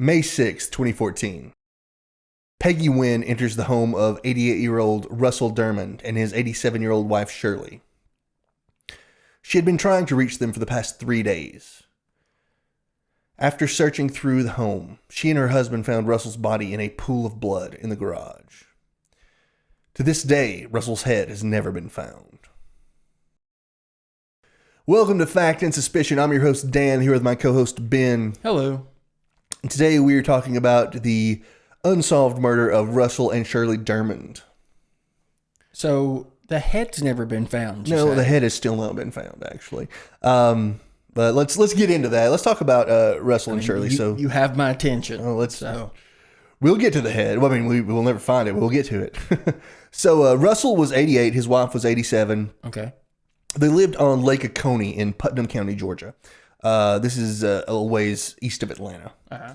May 6, 2014. Peggy Winn enters the home of 88-year-old Russell Dermond and his 87-year-old wife, Shirley. She had been trying to reach them for the past 3 days. After searching through the home, she and her husband found Russell's body in a pool of blood in the garage. To this day, Russell's head has never been found. Welcome to Fact and Suspicion. I'm your host, Dan, here with my co-host, Ben. Hello. And today we are talking about the unsolved murder of Russell and Shirley Durmond. So the head's never been found. No, the head has still not been found, actually. But let's get into that. Let's talk about Russell and Shirley. You have my attention. We'll get to the head. Well, I mean, we'll never find it. We'll get to it. So Russell was 88. His wife was 87. Okay. They lived on Lake Oconee in Putnam County, Georgia. This is a little ways east of Atlanta. Uh-huh.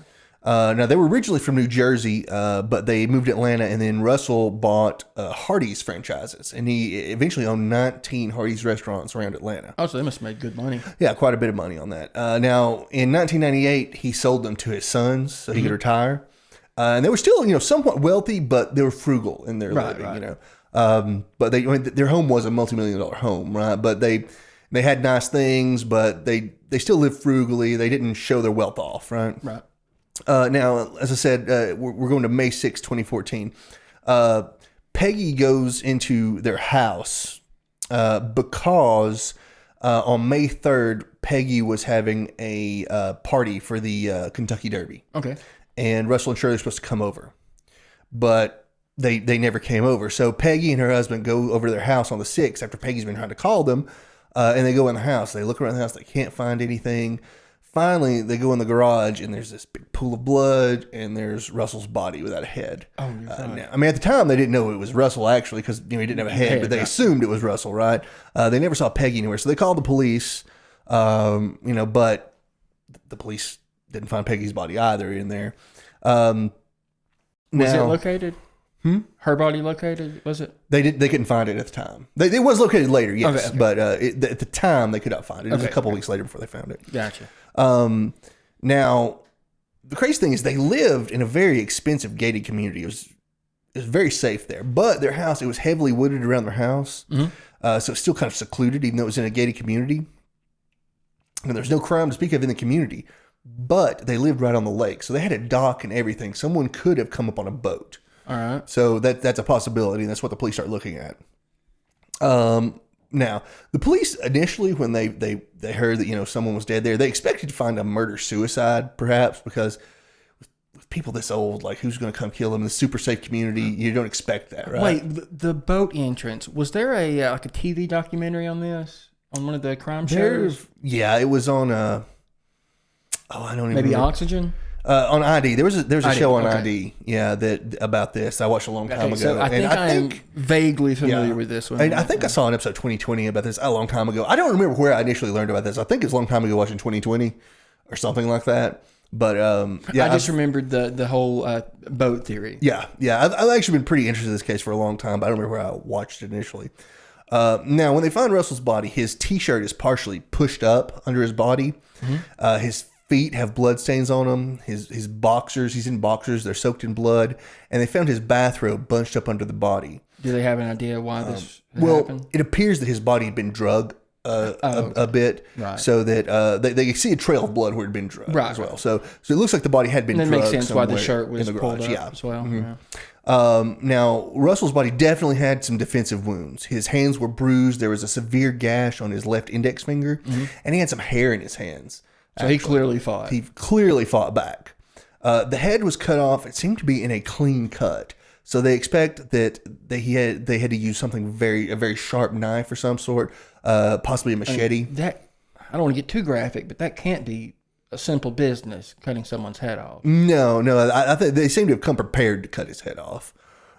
Now, they were originally from New Jersey, but they moved to Atlanta, and then Russell bought Hardee's franchises, and he eventually owned 19 Hardee's restaurants around Atlanta. Oh, so they must have made good money. Yeah, quite a bit of money on that. Now, in 1998, he sold them to his sons so he could retire. And they were still, somewhat wealthy, but they were frugal in their living, Right. But their home was a multi-million-dollar home, right? But they had nice things, but they still lived frugally. They didn't show their wealth off, right? Right. Now, as I said, we're going to May 6, 2014. Peggy goes into their house because on May 3rd, Peggy was having a party for the Kentucky Derby. Okay. And Russell and Shirley were supposed to come over. But they never came over. So Peggy and her husband go over to their house on the 6th after Peggy's been trying to call them. And they go in the house. They look around the house. They can't find anything. Finally, they go in the garage, and there's this big pool of blood, and there's Russell's body without a head. Oh, you're right. Now, I mean, at the time, they didn't know it was Russell, actually, because he didn't have a head, but they assumed it was Russell, right? They never saw Peggy anywhere, so they called the police, but the police didn't find Peggy's body either in there. Was it located? Her body located? Was it? They couldn't find it at the time. It was located later, yes, Okay. but at the time, they could not find it. It was a couple weeks later before they found it. Gotcha. Now, the crazy thing is they lived in a very expensive gated community. It was very safe there, but their house, it was heavily wooded around their house. So it's still kind of secluded, even though it was in a gated community. And there's no crime to speak of in the community, but they lived right on the lake. So they had a dock and everything. Someone could have come up on a boat. All right. So that's a possibility. And that's what the police start looking at. Now, the police initially, when they heard that, someone was dead there, they expected to find a murder-suicide, perhaps, because with people this old, like, who's going to come kill them in the super safe community? You don't expect that, right? Wait, the boat entrance, was there a TV documentary on this? On one of the crime shows? Yeah, it was on, I don't even Maybe remember. Oxygen? On ID. There was a show on okay. ID, about this. I watched a long time ago. So I think I'm vaguely familiar with this one. And I think I saw an episode 2020 about this a long time ago. I don't remember where I initially learned about this. I think it's a long time ago watching 2020 or something like that. But I just remembered the whole boat theory. Yeah. I've actually been pretty interested in this case for a long time, but I don't remember where I watched it initially. Now, when they find Russell's body, his T-shirt is partially pushed up under his body. His feet have blood stains on them. His boxers, he's in boxers, they're soaked in blood, and they found his bathrobe bunched up under the body. Do they have an idea why this happened? It appears that his body had been drugged a bit, right. So that they see a trail of blood where it had been drugged as well. So it looks like the body had been and drugged. That makes sense why the shirt was pulled up as well. Now, Russell's body definitely had some defensive wounds. His hands were bruised. There was a severe gash on his left index finger, and he had some hair in his hands. So he clearly fought. He clearly fought back. The head was cut off. It seemed to be in a clean cut. So they expect that they had to use a very sharp knife or some sort, possibly a machete. I don't want to get too graphic, but that can't be a simple business, cutting someone's head off. No. I think they seem to have come prepared to cut his head off.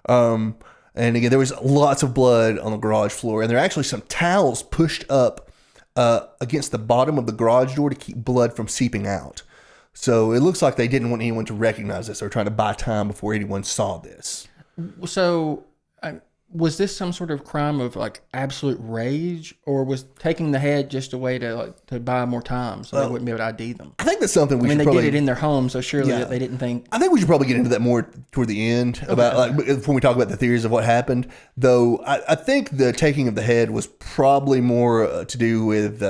And again, there was lots of blood on the garage floor, and there are actually some towels pushed up against the bottom of the garage door to keep blood from seeping out. So it looks like they didn't want anyone to recognize this. They were trying to buy time before anyone saw this. So was this some sort of crime of like absolute rage, or was taking the head just a way to buy more time so they wouldn't be able to ID them? I think that's something They probably did it in their home, so surely Yeah. they didn't think. I think we should probably get into that more toward the end about like when we talk about the theories of what happened. Though I think the taking of the head was probably more to do with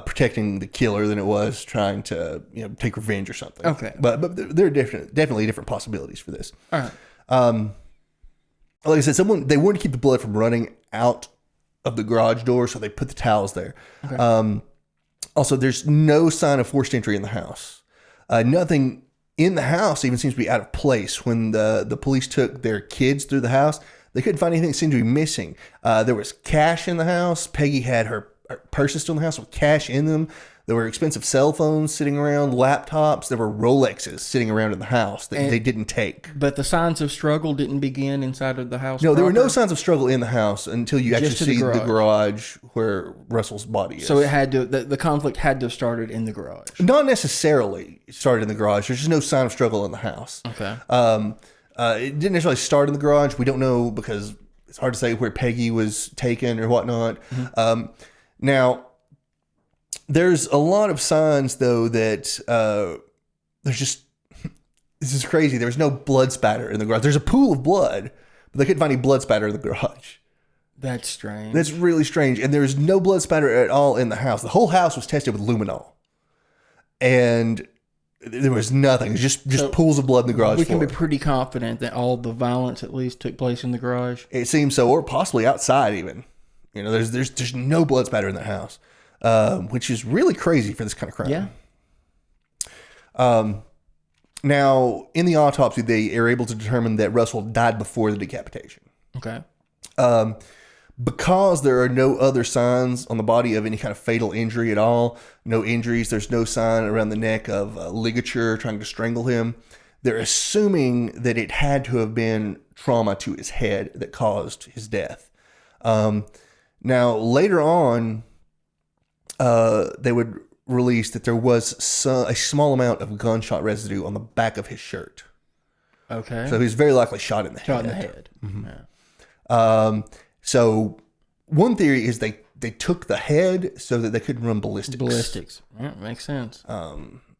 protecting the killer than it was trying to take revenge or something. Okay. But there are definitely different possibilities for this. All right. Like I said, they wanted to keep the blood from running out of the garage door, so they put the towels there. Okay. Also, there's no sign of forced entry in the house. Nothing in the house even seems to be out of place. When the police took their kids through the house, they couldn't find anything that seemed to be missing. There was cash in the house. Peggy had her purses still in the house with cash in them. There were expensive cell phones sitting around, laptops. There were Rolexes sitting around in the house that they didn't take. But the signs of struggle didn't begin inside of the house? No, there were no proper? signs of struggle in the house until you actually Just to see the the garage where Russell's body is. So it had to. The conflict had to have started in the garage. Not necessarily started in the garage. There's just no sign of struggle in the house. Okay. It didn't necessarily start in the garage. We don't know because it's hard to say where Peggy was taken or whatnot. Mm-hmm. Now, there's a lot of signs, though, that there's just... This is crazy. There's no blood spatter in the garage. There's a pool of blood, but they couldn't find any blood spatter in the garage. That's strange. That's really strange. And there's no blood spatter at all in the house. The whole house was tested with luminol. And there was nothing. It was just pools of blood in the garage We can floor. be pretty confident that all the violence at least took place in the garage. It seems so, or possibly outside even. There's no blood spatter in the house, which is really crazy for this kind of crime. Yeah. Now, in the autopsy, they are able to determine that Russell died before the decapitation. Okay. Because there are no other signs on the body of any kind of fatal injury at all, no injuries, there's no sign around the neck of ligature trying to strangle him, they're assuming that it had to have been trauma to his head that caused his death. Now, later on, they would release that there was a small amount of gunshot residue on the back of his shirt. Okay. So he was very likely shot in the head. Shot in the head. Mm-hmm. Yeah. So one theory is they took the head so that they could run ballistics. Ballistics. Yeah, makes sense.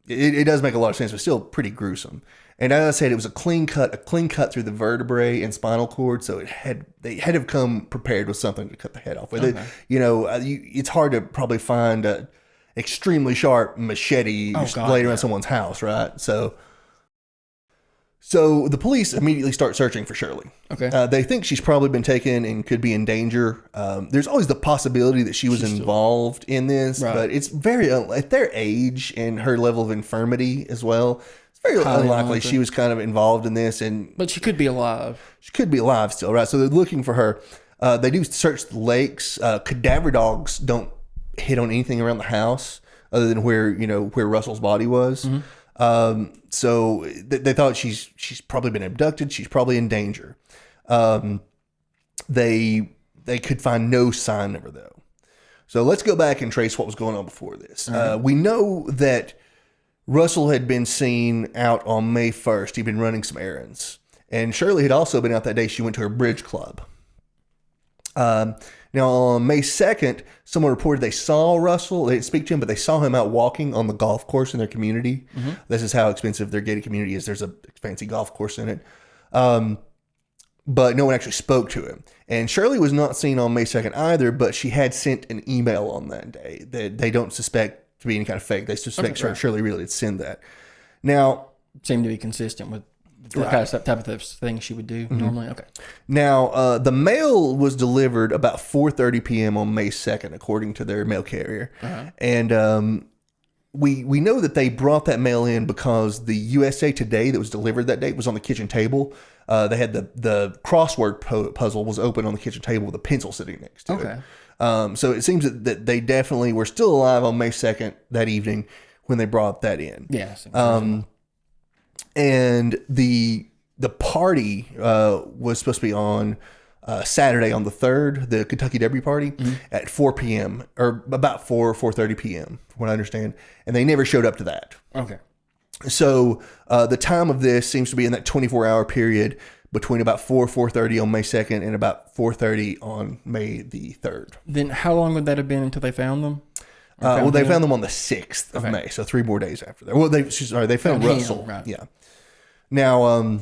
It does make a lot of sense, but still pretty gruesome. And as I said, it was a clean cut through the vertebrae and spinal cord. So they had to have come prepared with something to cut the head off with. Okay. It's hard to probably find a extremely sharp machete laid around someone's house, right? So the police immediately start searching for Shirley. Okay. They think she's probably been taken and could be in danger. There's always the possibility that she was involved in this, Right. but it's very at their age and her level of infirmity as well. It's very unlikely she was kind of involved in this, But she could be alive. she could be alive still, right? So they're looking for her. They do search the lakes. Cadaver dogs don't hit on anything around the house other than where Russell's body was. Mm-hmm. So they thought she's probably been abducted. She's probably in danger. They could find no sign of her though. So let's go back and trace what was going on before this. We know that Russell had been seen out on May 1st. He'd been running some errands. And Shirley had also been out that day. She went to her bridge club. Now, on May 2nd, someone reported they saw Russell. They didn't speak to him, but they saw him out walking on the golf course in their community. Mm-hmm. This is how expensive their gated community is. There's a fancy golf course in it. But no one actually spoke to him. And Shirley was not seen on May 2nd either, but she had sent an email on that day that they don't suspect to be any kind of fake. They suspect Shirley really did send that. Now, seemed to be consistent with the type of thing she would do normally. Okay. Now, the mail was delivered about 4:30 p.m. on May 2nd, according to their mail carrier. Uh-huh. And we know that they brought that mail in because the USA Today that was delivered that day was on the kitchen table. They had the crossword puzzle was open on the kitchen table with a pencil sitting next to it. So it seems that they definitely were still alive on May 2nd that evening when they brought that in. Yes. And the party was supposed to be on Saturday on the 3rd, the Kentucky Derby party, at 4 p.m. or about 4:30 p.m. from what I understand. And they never showed up to that. Okay. So the time of this seems to be in that 24-hour period between about 4:30 on May 2nd and about 4:30 on May the 3rd. Then how long would that have been until they found them? They found them on the 6th of May, so 3 more days after that. Well, they found Russell. Right. Yeah. Now,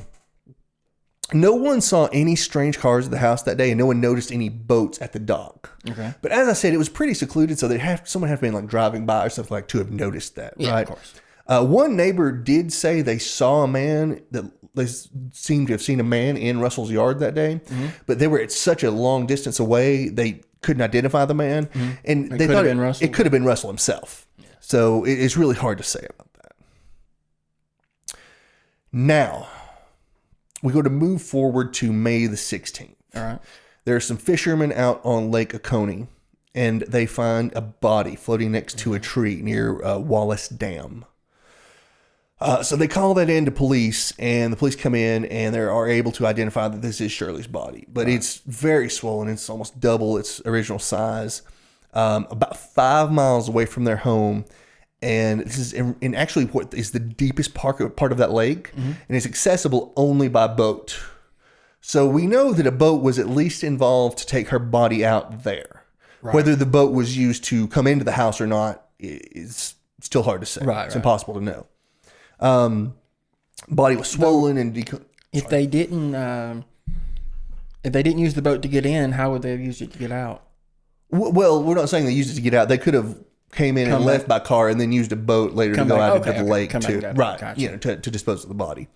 no one saw any strange cars at the house that day, and no one noticed any boats at the dock. Okay. But as I said, it was pretty secluded, so someone had been driving by or stuff to have noticed that. Yeah, right? of course. One neighbor did say they saw a man that they seemed to have seen a man in Russell's yard that day, but they were at such a long distance away they couldn't identify the man, and they thought it could have been Russell himself. Yeah. So it's really hard to say about that. Now, we go to move forward to May the 16th. All right. There are some fishermen out on Lake Oconee, and they find a body floating next to a tree near Wallace Dam. So they call that in to police, and the police come in, and they are able to identify that this is Shirley's body. But it's very swollen. It's almost double its original size. About 5 miles away from their home. And this is in actually what is the deepest part of that lake. And it's accessible only by boat. So we know that a boat was at least involved to take her body out there. Right. Whether the boat was used to come into the house or not is still hard to say. It's impossible to know. Body was swollen and if they didn't use the boat to get in, how would they have used it to get out? Well, we're not saying they used it to get out. They could have came in and left by car and then used a boat later to go out into the lake to dispose of the body.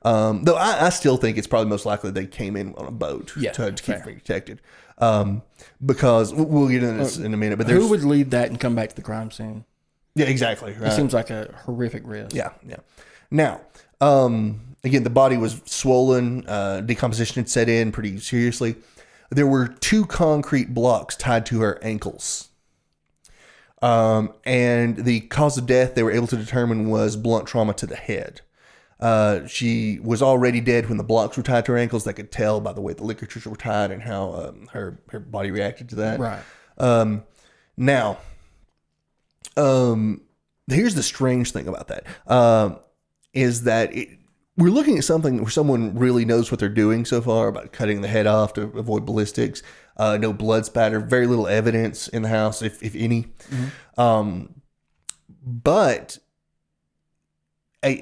Though I still think it's probably most likely they came in on a boat to keep it protected. Because we'll get into this in a minute. But who would lead that and come back to the crime scene? Yeah, exactly. Right. It seems like a horrific risk. Yeah. Now, again, the body was swollen. Decomposition had set in pretty seriously. There were 2 concrete blocks tied to her ankles. And the cause of death they were able to determine was blunt trauma to the head. She was already dead when the blocks were tied to her ankles. They could tell by the way the ligatures were tied and how her body reacted to that. Right. Now, here's the strange thing about that, is that we're looking at something where someone really knows what they're doing so far about cutting the head off to avoid ballistics. No blood spatter, very little evidence in the house, if any. But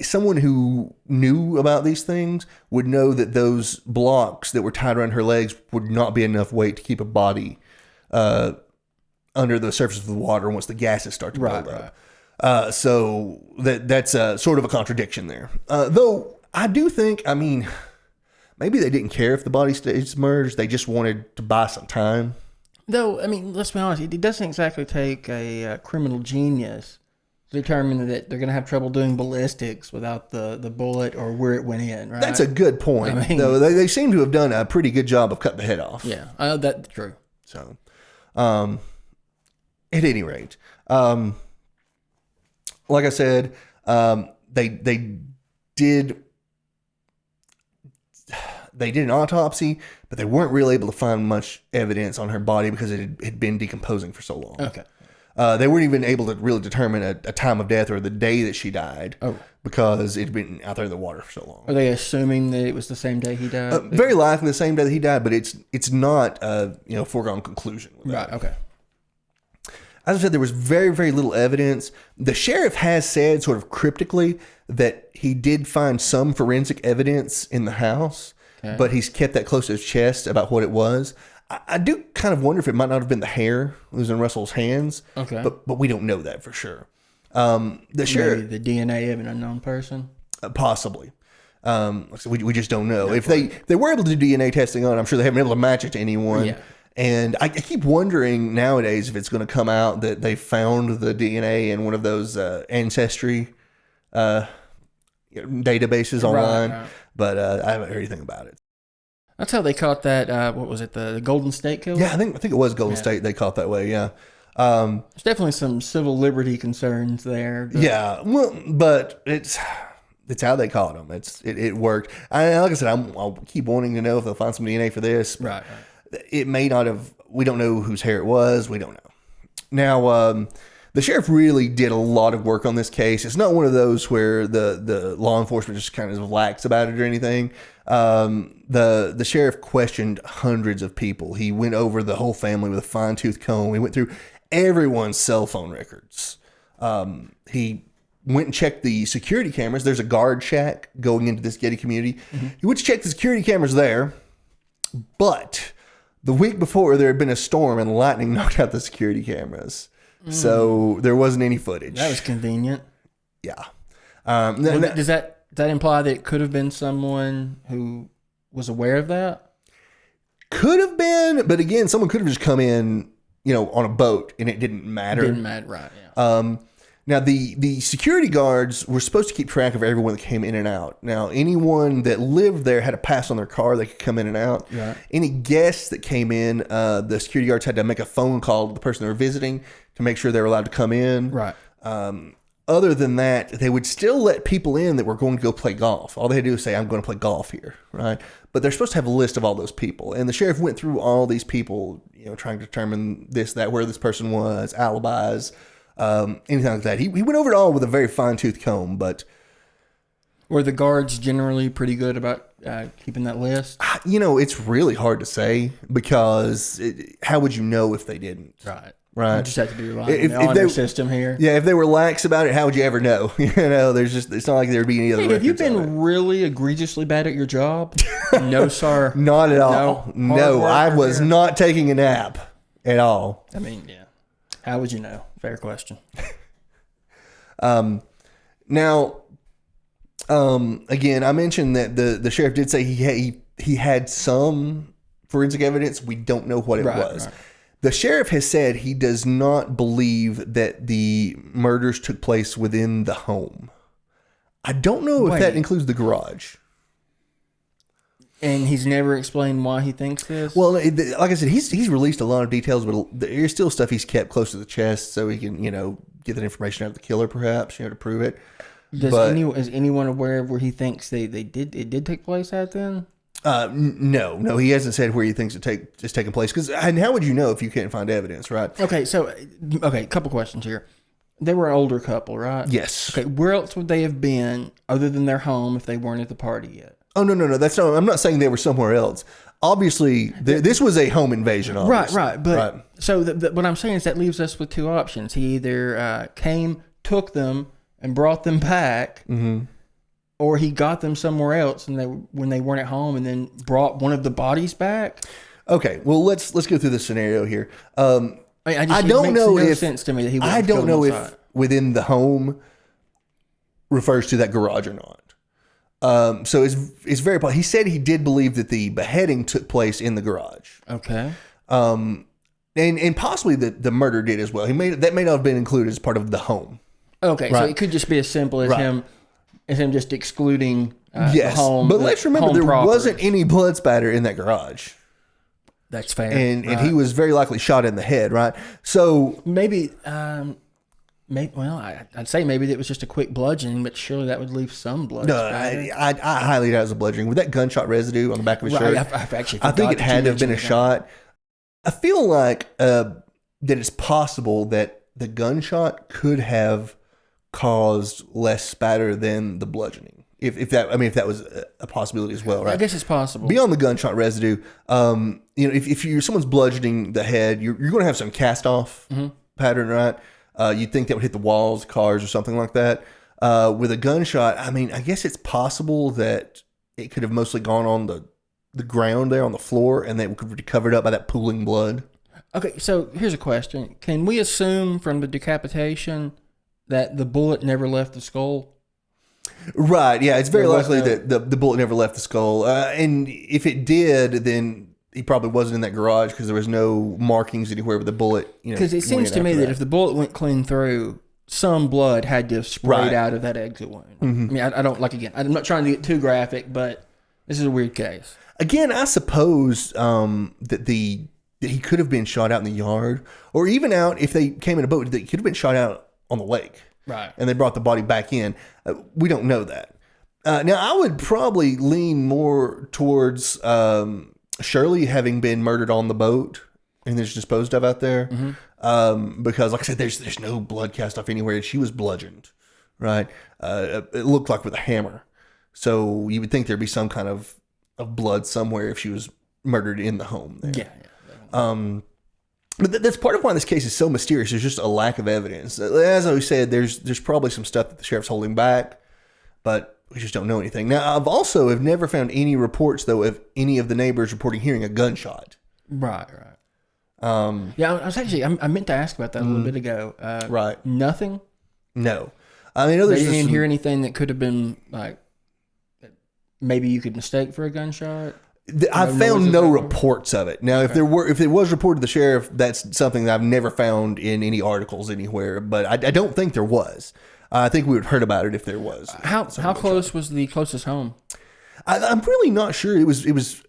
someone who knew about these things would know that those blocks that were tied around her legs would not be enough weight to keep a body under the surface of the water once the gases start to build up. So that's sort of a contradiction there. Though I do think, maybe they didn't care if the body stayed submerged. They just wanted to buy some time. Though, let's be honest, it doesn't exactly take a criminal genius to determine that they're going to have trouble doing ballistics without the bullet or where it went in, right? That's a good point. Though they seem to have done a pretty good job of cutting the head off. Yeah, that's true. So, at any rate, like I said, they did an autopsy, but they weren't really able to find much evidence on her body because it had been decomposing for so long. Okay. They weren't even able to really determine a time of death or the day that she died because it had been out there in the water for so long. Are they assuming that it was the same day he died? Very likely the same day that he died, but it's not a foregone conclusion. Right, okay. As I said, there was very, very little evidence. The sheriff has said sort of cryptically that he did find some forensic evidence in the house, but he's kept that close to his chest about what it was. I do kind of wonder if it might not have been the hair that was in Russell's hands, but we don't know that for sure. The sheriff, maybe the DNA of an unknown person? Possibly. We just don't know. If they were able to do DNA testing on it, I'm sure they haven't been able to match it to anyone. Yeah. And I keep wondering nowadays if it's going to come out that they found the DNA in one of those ancestry databases online. Right. But I haven't heard anything about it. That's how they caught that. What was it? The Golden State Killer? Yeah, I think it was Golden State they caught that way. Yeah. There's definitely some civil liberty concerns there. Yeah, well, but it's how they caught him. It worked. Like I said, I'll keep wanting to know if they'll find some DNA for this. Right. It may not have. We don't know whose hair it was. We don't know. Now, the sheriff really did a lot of work on this case. It's not one of those where the law enforcement just kind of lax about it or anything. The sheriff questioned hundreds of people. He went over the whole family with a fine-tooth comb. He went through everyone's cell phone records. He went and checked the security cameras. There's a guard shack going into this gated community. He went to check the security cameras there, but the week before there had been a storm and lightning knocked out the security cameras. So there wasn't any footage. That was convenient. Yeah. Does that imply that it could have been someone who was aware of that? Could have been, but again, someone could have just come in, on a boat and it didn't matter. Didn't matter, right? Yeah. Now, the security guards were supposed to keep track of everyone that came in and out. Now, anyone that lived there had a pass on their car. They could come in and out. Right. Any guests that came in, the security guards had to make a phone call to the person they were visiting to make sure they were allowed to come in. Right. Other than that, they would still let people in that were going to go play golf. All they had to do was say, I'm going to play golf here, right? But they're supposed to have a list of all those people. And the sheriff went through all these people, trying to determine this, that, where this person was, alibis, anything like that. He went over it all with a very fine-tooth comb, but... Were the guards generally pretty good about keeping that list? It's really hard to say because how would you know if they didn't? Right. You just have to be relying on the system here. Yeah, if they were lax about it, how would you ever know? It's not like there would be any other records. Have you been really egregiously bad at your job? No, sir. Not at all. No, I was not taking a nap at all. I mean, yeah. How would you know? Fair question. Now, again, I mentioned that the sheriff did say he had some forensic evidence. We don't know what it was. Right. The sheriff has said he does not believe that the murders took place within the home. I don't know if that includes the garage. And he's never explained why he thinks this? Well, like I said, he's released a lot of details, but there's still stuff he's kept close to the chest so he can, get that information out of the killer, perhaps, to prove it. Is anyone aware of where he thinks it did take place at then? No, he hasn't said where he thinks it's taking place. And how would you know if you can't find evidence, right? Okay, a couple questions here. They were an older couple, right? Yes. Okay, where else would they have been other than their home if they weren't at the party yet? Oh, no. I'm not saying they were somewhere else. Obviously, this was a home invasion. Obviously. Right. But so what I'm saying is that leaves us with two options. He either came, took them, and brought them back, or he got them somewhere else and when they weren't at home, and then brought one of the bodies back. Okay, well let's go through this scenario here. I don't know if sense to me that he. I don't know if within the home refers to that garage or not. So it's very. He said he did believe that the beheading took place in the garage. Okay. And possibly the murder did as well. That may not have been included as part of the home. Okay, right. So it could just be as simple as him just excluding the home. But let's remember there wasn't any blood spatter in that garage. That's fair. And he was very likely shot in the head, right? So maybe I'd say maybe it was just a quick bludgeoning, but surely that would leave some blood. No, I highly doubt it was a bludgeoning. With that gunshot residue on the back of his shirt, I think it had to have been a shot. I feel like that it's possible that the gunshot could have caused less spatter than the bludgeoning. If that was a possibility as well, right? I guess it's possible. Beyond the gunshot residue, if someone's bludgeoning the head, you're going to have some cast off pattern, right? You'd think that would hit the walls, cars, or something like that. With a gunshot, I guess it's possible that it could have mostly gone on the ground there on the floor, and that could be covered up by that pooling blood. Okay, so here's a question: can we assume from the decapitation that the bullet never left the skull? Right, yeah, it's very likely that the bullet never left the skull. And if it did, then he probably wasn't in that garage because there was no markings anywhere with the bullet. Because it seems to me that if the bullet went clean through, some blood had to have sprayed out of that exit wound. Mm-hmm. I don't I'm not trying to get too graphic, but this is a weird case. Again, I suppose that he could have been shot out in the yard, or even out if they came in a boat. They could have been shot out on the lake. Right. And they brought the body back in. We don't know that. Now, I would probably lean more towards Shirley having been murdered on the boat and then disposed of out there. Mm-hmm. Because, like I said, there's no blood cast off anywhere. And she was bludgeoned, right? It looked like with a hammer. So you would think there'd be some kind of of blood somewhere if she was murdered in the home there. Yeah. But that's part of why this case is so mysterious. There's just a lack of evidence. As I said, there's probably some stuff that the sheriff's holding back, but we just don't know anything. Now, I've never found any reports, though, of any of the neighbors reporting hearing a gunshot. Right. Yeah, I meant to ask about that a little bit ago. Right. Nothing? No. I mean, they didn't hear anything that could have been, like, maybe you could mistake for a gunshot? I found no reports of it. Now, if it was reported to the sheriff, that's something that I've never found in any articles anywhere. But I don't think there was. I think we would have heard about it if there was. How close was the closest home? I'm really not sure. It was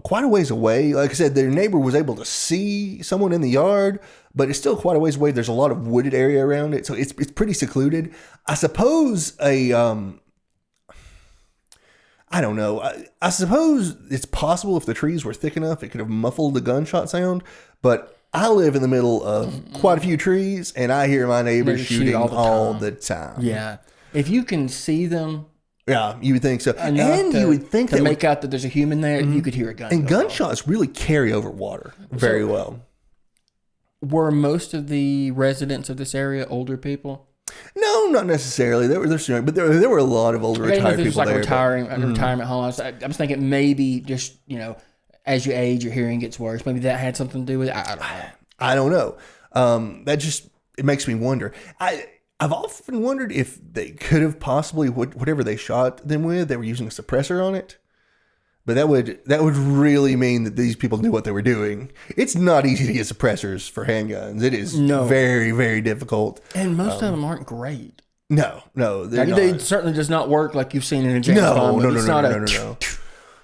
quite a ways away. Like I said, their neighbor was able to see someone in the yard, but it's still quite a ways away. There's a lot of wooded area around it, so it's pretty secluded. I suppose I don't know. I suppose it's possible if the trees were thick enough, it could have muffled the gunshot sound. But I live in the middle of quite a few trees, and I hear my neighbors shooting all the time. Yeah. If you can see them. Yeah, you would think so. And you would think to make out that there's a human there, you could hear a gun. And gunshots really carry over water very well. Were most of the residents of this area older people? No, not necessarily. There were a lot of older retired people like there. Retirement homes. I was thinking maybe just, as you age, your hearing gets worse. Maybe that had something to do with it. I don't know. It makes me wonder. I've often wondered if they could have possibly, whatever they shot them with, they were using a suppressor on it. But that would really mean that these people knew what they were doing. It's not easy to get suppressors for handguns. It is very, very difficult. And most of them aren't great. No, they certainly does not work like you've seen in a James Bond movie. No.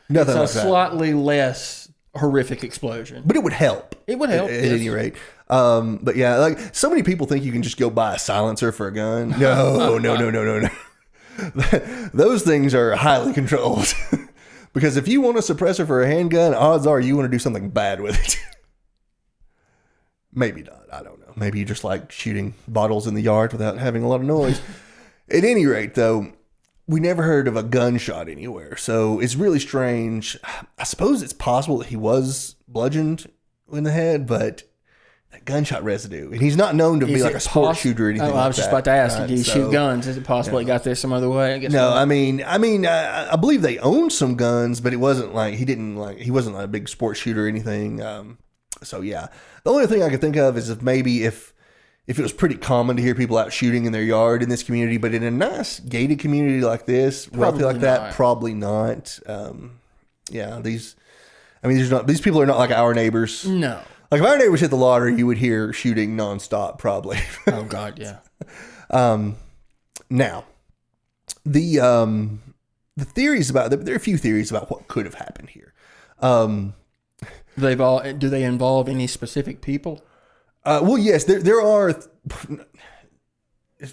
Nothing it's a slightly less horrific explosion. But it would help. It would help. At any rate. But yeah, like so many people think you can just go buy a silencer for a gun. No. Those things are highly controlled. Because if you want a suppressor for a handgun, odds are you want to do something bad with it. Maybe not. I don't know. Maybe you just like shooting bottles in the yard without having a lot of noise. At any rate, though, we never heard of a gunshot anywhere. So it's really strange. I suppose it's possible that he was bludgeoned in the head, but that gunshot residue. And he's not known to be like a sports shooter or anything like that. I was just about to ask, did he shoot guns? Is it possible he got there some other way? I believe they owned some guns, but it wasn't like he wasn't like a big sports shooter or anything. So yeah, the only thing I could think of is if it was pretty common to hear people out shooting in their yard in this community, but in a nice gated community like this, wealthy like that, probably not. These people are not like our neighbors. No. Like if our neighbors hit the lottery, you would hear shooting nonstop, probably. Oh God, yeah. Now, the theories about there are a few theories about what could have happened here. Do they involve any specific people? Well, yes, there are.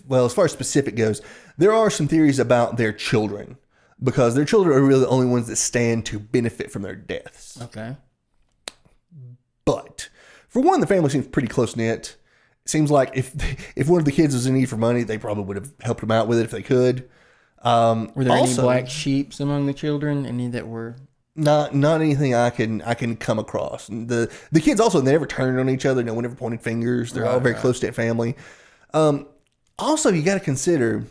Well, as far as specific goes, there are some theories about their children because their children are really the only ones that stand to benefit from their deaths. Okay. But for one, the family seems pretty close knit. It seems like if one of the kids was in need for money, they probably would have helped them out with it if they could. Were there any black sheeps among the children? Any that were not anything I can come across. The kids also, they never turned on each other. No one ever pointed fingers. They're all very close knit family. Also, you got to consider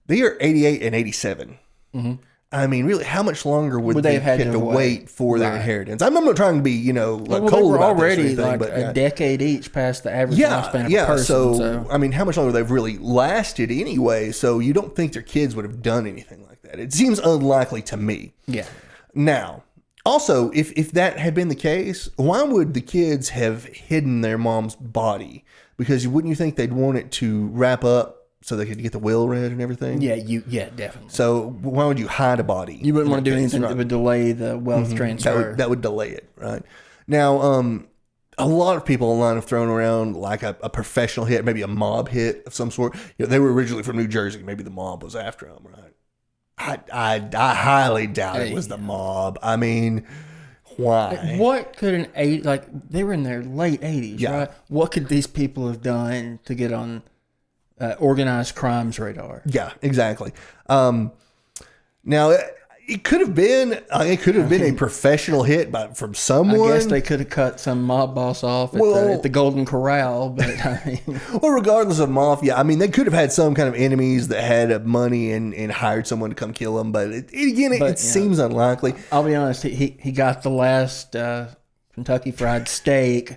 they are 88 and 87. Mm-hmm. I mean, really, how much longer would they have had to wait for their inheritance? I'm not trying to be, cold about this or anything, like but a decade each past the average lifespan of a person. So, I mean, how much longer they've really lasted anyway, so you don't think their kids would have done anything like that. It seems unlikely to me. Yeah. Now, also, if that had been the case, why would the kids have hidden their mom's body? Because wouldn't you think they'd want it to wrap up so they could get the will read and everything? Yeah, definitely. So why would you hide a body? You wouldn't want to do anything that would delay the wealth transfer. That would delay it, right? Now, a lot of people online have thrown around like a professional hit, maybe a mob hit of some sort. They were originally from New Jersey. Maybe the mob was after them, right? I highly doubt it was the mob. I mean, why? What could they were in their late 80s, right? What could these people have done to get on organized crimes radar? Yeah, exactly. Now, It could have been. It could have been a professional hit from someone. I guess they could have cut some mob boss off at the Golden Corral, but I mean, well, regardless of mafia, I mean, they could have had some kind of enemies that had money and hired someone to come kill them. But it seems unlikely. I'll be honest. He got the last Kentucky Fried Steak.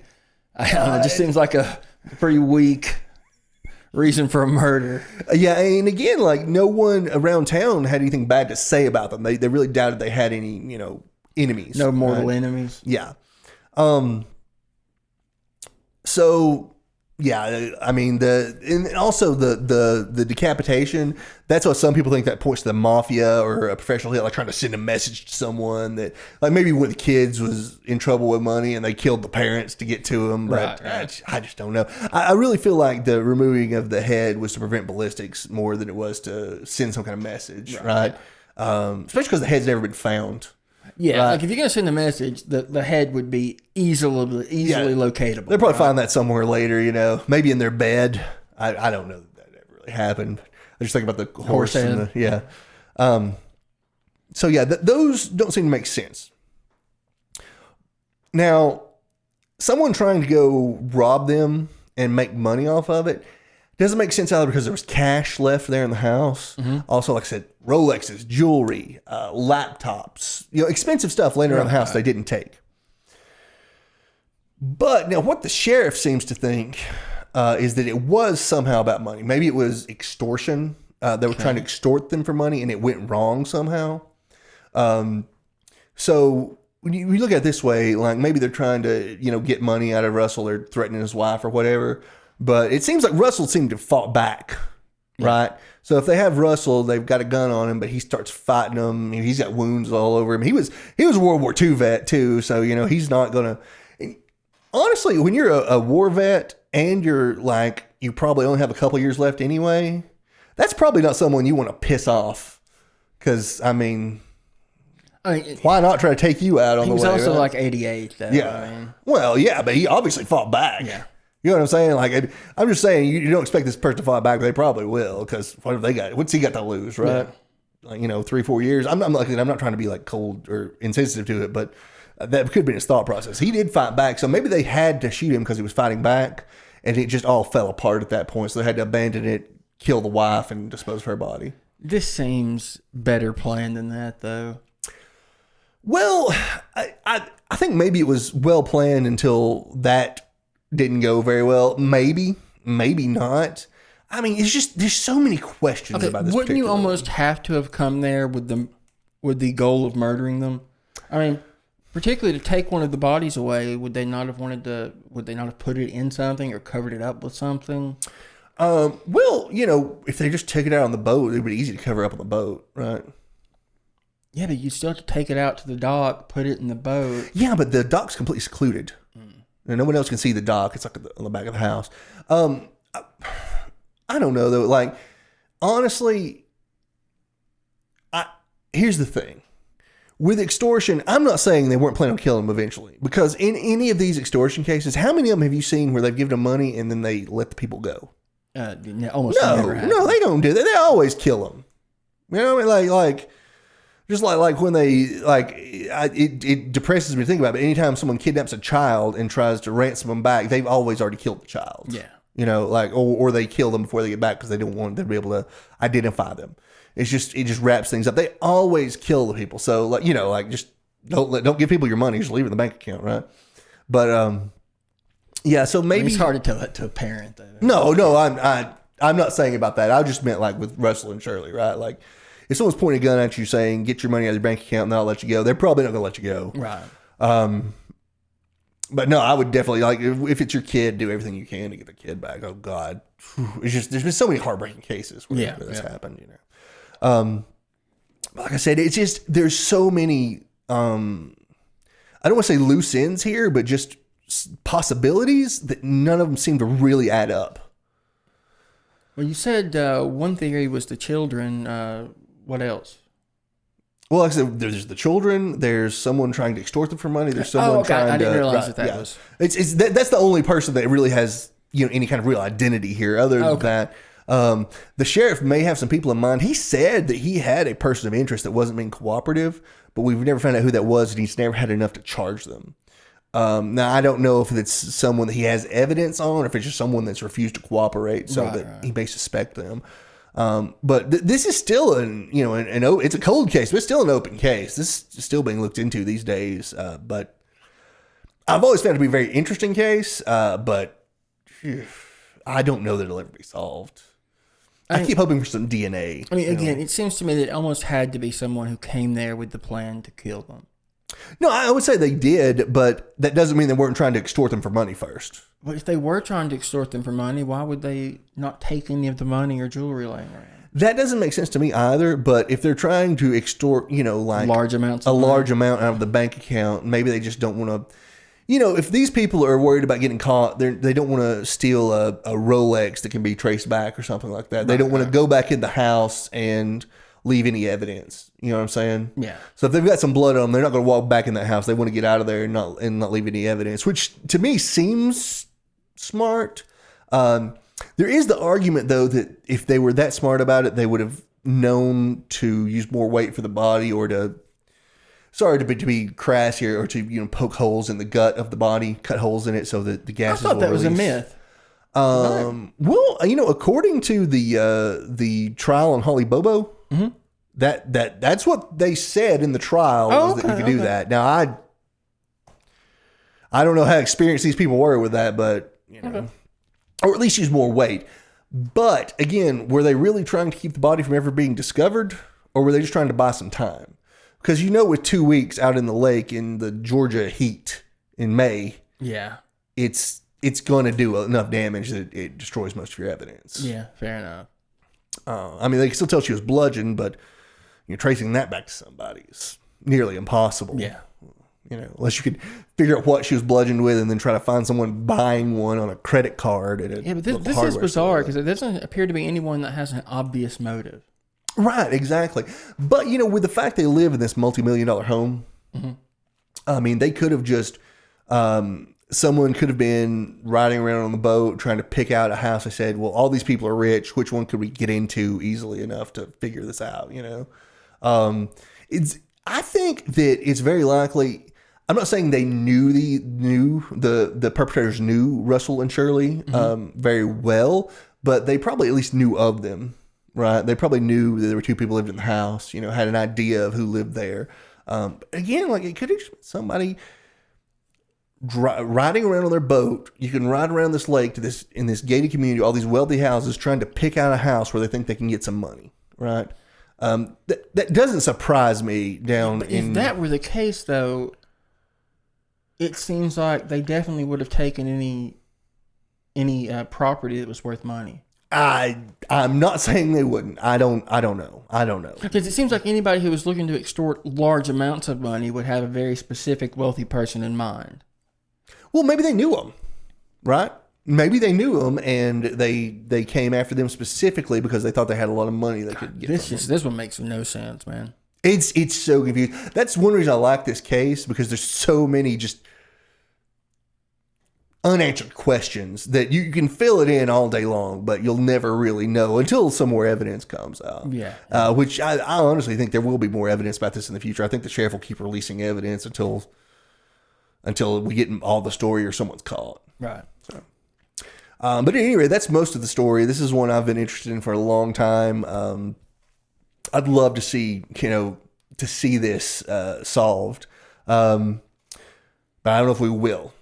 It just seems like a pretty weak reason for a murder. Yeah, and again, like no one around town had anything bad to say about them. They really doubted they had any, enemies. No mortal enemies. Yeah. So yeah, I mean and also the decapitation. That's what some people think that points to the mafia or a professional hit, like trying to send a message to someone that, like maybe one of the kids was in trouble with money and they killed the parents to get to him. But right. I just don't know. I really feel like the removing of the head was to prevent ballistics more than it was to send some kind of message, right? Especially because the head's never been found. Yeah, right. Like if you're going to send a message, the head would be easily locatable. They'll probably find that somewhere later, maybe in their bed. I don't know that ever really happened. I just think about the horse head. So yeah, those don't seem to make sense. Now, someone trying to go rob them and make money off of it doesn't make sense either because there was cash left there in the house. Mm-hmm. Also, like I said, Rolexes, jewelry, laptops, expensive stuff laying around the house they didn't take. But now what the sheriff seems to think is that it was somehow about money. Maybe it was extortion. They were trying to extort them for money and it went wrong somehow. So when you look at it this way, like maybe they're trying to, get money out of Russell or threatening his wife or whatever. But it seems like Russell seemed to have fought back, right? So if they have Russell, they've got a gun on him, but he starts fighting them. He's got wounds all over him. He was a World War II vet too, so he's not gonna. Honestly, when you're a war vet and you're like you probably only have a couple years left anyway, that's probably not someone you want to piss off. Because why not try to take you out on the way? He was also right? like 88, though. Yeah. Well, yeah, but he obviously fought back. Yeah. You know what I'm saying? Like, I'm just saying, you don't expect this person to fight back, but they probably will, because what have they got? What's he got to lose, right? Yeah. Like, 3-4 years. I'm not trying to be like cold or insensitive to it, but that could have been his thought process. He did fight back, so maybe they had to shoot him because he was fighting back, and it just all fell apart at that point. So they had to abandon it, kill the wife, and dispose of her body. This seems better planned than that, though. Well, I think maybe it was well planned until that didn't go very well. Maybe not. I mean, it's just there's so many questions about this. Wouldn't you almost have to have come there with the goal of murdering them? I mean, particularly to take one of the bodies away, would they not have put it in something or covered it up with something? Well, if they just took it out on the boat, it would be easy to cover up on the boat, right? Yeah, but you still have to take it out to the dock, put it in the boat. Yeah, but the dock's completely secluded. And no one else can see the dock. It's like on the back of the house. I don't know, though. Like, honestly, here's the thing. With extortion, I'm not saying they weren't planning on killing him eventually. Because in any of these extortion cases, how many of them have you seen where they've given them money and then they let the people go? Almost never happens. No, they don't do that. They always kill them. You know what I mean? Like just like when they it depresses me to think about it. But anytime someone kidnaps a child and tries to ransom them back, they've always already killed the child. Yeah, or they kill them before they get back because they don't want them to be able to identify them. It just wraps things up. They always kill the people. So just don't give people your money. Just leave it in the bank account, right? But yeah. So maybe it's hard to tell that to a parent, though. No, I'm not saying about that. I just meant like with Russell and Shirley, right? Like. If someone's pointing a gun at you saying, get your money out of your bank account and not let you go, they're probably not going to let you go. Right. But no, I would definitely, like, if it's your kid, do everything you can to get the kid back. Oh, God. It's just, there's been so many heartbreaking cases where this happened, Like I said, it's just, there's so many, I don't want to say loose ends here, but just possibilities that none of them seem to really add up. Well, you said one theory was the children. What else? Well, like I said, there's the children. There's someone trying to extort them for money. There's someone trying to. I didn't realize that was. That's the only person that really has any kind of real identity here. Other than that, The sheriff may have some people in mind. He said that he had a person of interest that wasn't being cooperative, but we've never found out who that was, and he's never had enough to charge them. Now, I don't know if it's someone that he has evidence on, or if it's just someone that's refused to cooperate, so he may suspect them. But this is still it's a cold case, but it's still an open case. This is still being looked into these days. But I've always found it to be a very interesting case. But I don't know that it'll ever be solved. I keep hoping for some DNA. I mean, again, it seems to me that it almost had to be someone who came there with the plan to kill them. No, I would say they did, but that doesn't mean they weren't trying to extort them for money first. But if they were trying to extort them for money, why would they not take any of the money or jewelry laying around? That doesn't make sense to me either. But if they're trying to extort, like large amounts, large amount out of the bank account, maybe they just don't want to. If these people are worried about getting caught, they don't want to steal a Rolex that can be traced back or something like that. They don't want to go back in the house and leave any evidence. You know what I'm saying? Yeah. So if they've got some blood on them, they're not going to walk back in that house. They want to get out of there and not leave any evidence, which to me seems smart. There is the argument, though, that if they were that smart about it, they would have known to use more weight for the body, or to be crass here, or to poke holes in the gut of the body, cut holes in it so that the gases will release. I thought that was a myth. Well, according to the trial on Holly Bobo, mm-hmm. that's what they said in the trial, that you could do that. Now, I don't know how experienced these people were with that, but or at least use more weight. But again, were they really trying to keep the body from ever being discovered, or were they just trying to buy some time? Because with 2 weeks out in the lake in the Georgia heat in May, it's going to do enough damage that it destroys most of your evidence. Yeah, fair enough. They can still tell she was bludgeoned, but tracing that back to somebody is nearly impossible. Yeah. Unless you could figure out what she was bludgeoned with and then try to find someone buying one on a credit card. But this is bizarre because there doesn't appear to be anyone that has an obvious motive. Right, exactly. But, with the fact they live in this multi-million-dollar home, mm-hmm. They could have just, someone could have been riding around on the boat trying to pick out a house. I said, well, all these people are rich. Which one could we get into easily enough to figure this out, I think that it's very likely. I'm not saying they the perpetrators knew Russell and Shirley mm-hmm. Very well, but they probably at least knew of them. Right, they probably knew that there were two people who lived in the house. Had an idea of who lived there. Again, it could have just been somebody riding around on their boat. You can ride around this lake in this gated community, all these wealthy houses, trying to pick out a house where they think they can get some money. Right, that doesn't surprise me. If that were the case, though, it seems like they definitely would have taken any property that was worth money. I'm not saying they wouldn't. I don't know. Because it seems like anybody who was looking to extort large amounts of money would have a very specific wealthy person in mind. Well, maybe they knew them, right? Maybe they knew them and they came after them specifically because they thought they had a lot of money they could get. This one makes no sense, man. It's so confusing. That's one reason I like this case, because there's so many just unanswered questions that you can fill it in all day long, but you'll never really know until some more evidence comes out. Yeah. Which I honestly think there will be more evidence about this in the future. I think the sheriff will keep releasing evidence until we get all the story or someone's caught. Right. So, but anyway, that's most of the story. This is one I've been interested in for a long time. I'd love to see this solved. But I don't know if we will.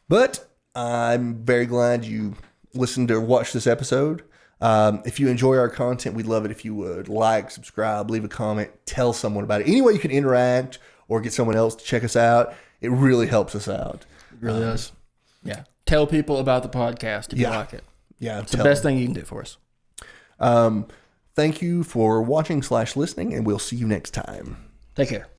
But I'm very glad you listened or watched this episode. If you enjoy our content, we'd love it if you would like, subscribe, leave a comment, tell someone about it. Any way you can interact or get someone else to check us out, it really helps us out. It really does. Yeah. Tell people about the podcast if you like it. Yeah. It's the best thing you can do for us. Thank you for watching /listening, and we'll see you next time. Take care.